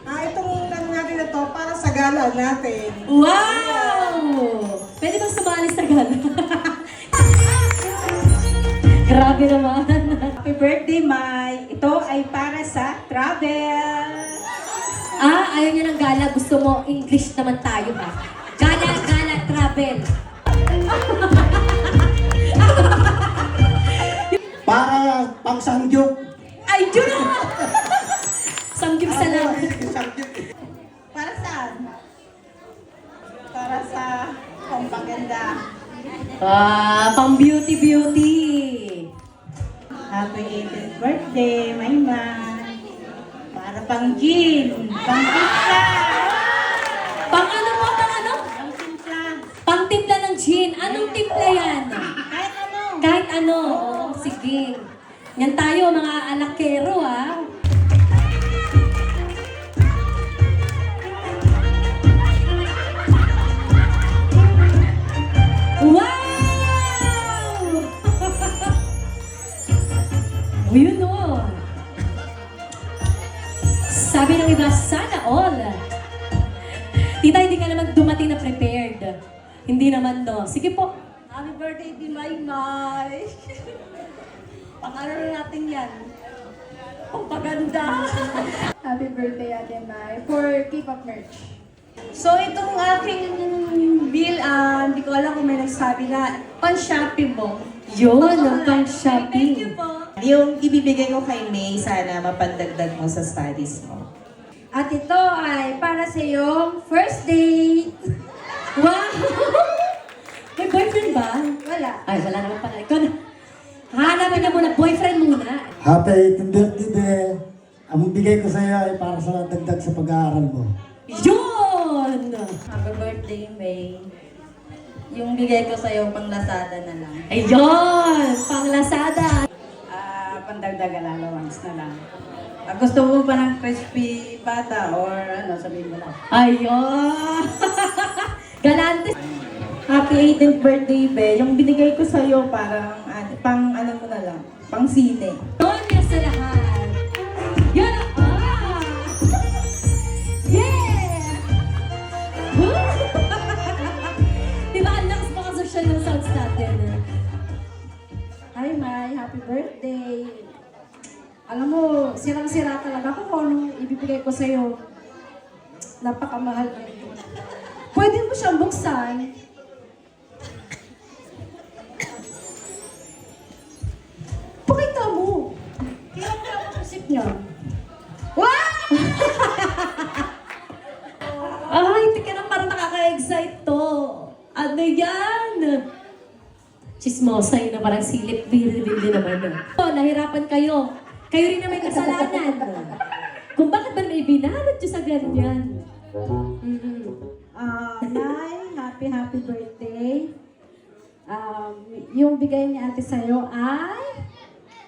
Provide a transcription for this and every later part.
Itong ano natin na to, para sa gala natin. Wow! Pwede bang sumali sa gala? Grabe naman. Happy birthday, Mai. Ito ay para sa travel. Ayaw niya ng gala. Gusto mo, English naman tayo ha. Gala, gala, travel. Para pang sangyup. Ay, yun na! Samgyup sa lang. Para saan? Para sa pampaganda. Pang beauty. Happy 18th birthday, Maymay. Para pang gin, pang timpla. Pang ano po, pang ano? Pang timpla. Pang timpla ng gin. Anong timpla yan? Kahit ano. Kahit ano. Oo, sige. Yan tayo, mga alakero ha. Wow! Yun o. Sabi ng iba, sana all. Tita, hindi ka naman dumating na prepared. Hindi naman no. Sige po. Happy birthday, di Maymay. Pang-ano natin yan? Pampaganda. Happy birthday, Ate Mai, for K-pop merch. So, itong aking bill, hindi ko alam kung may nagsabi na pan-shopping mo. Yun, ang pang Thank you shopping. po. Yung ibibigay ko kay May, sana mapandagdag mo sa studies mo. At ito ay para sa iyong first date. Wow! May boyfriend ba? Wala. Ay, wala naman pala. Ikaw na. Hanapin na muna, boyfriend muna. Happy 18th birthday, be. Ang bigay ko sa iyo ay para sa dagdag sa pag-aaral mo. Yun! Happy birthday, May. Yung bigay ko sa'yo, pang Lazada na lang. Ayun! Pang Lazada. Pandagdag allowance na lang. Gusto mo ba ng crispy pata or ano, sabihin mo lang. Ayun! Galante. Happy 18th birthday, Be. Yung binigay ko sa'yo parang pang ano mo na lang, pang sine. Doon niya sa lahat. Yun! Yeah! Diba, ang lakas makasocial ng sounds natin. Hi, Mai. Happy birthday. Alam mo, sirang-sira talaga ako kung anong ibibigay ko sa'yo. Napakamahal na ito. Pwede mo siyang buksan. Pakita mo. Kaya mo ako isip niya. Wow! Ay, tika na parang nakaka-excite to. Ano yan? Chismosa yun na parang silip. Bili naman. Oh, nahirapan kayo. Kayo rin na may kasalanan. Kung bakit ba may binalot nyo sa ganyan? Nay, happy birthday. Yung bigay ni ate sa'yo ay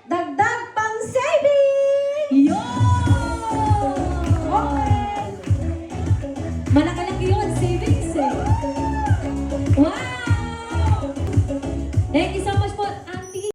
dagdag pang saving!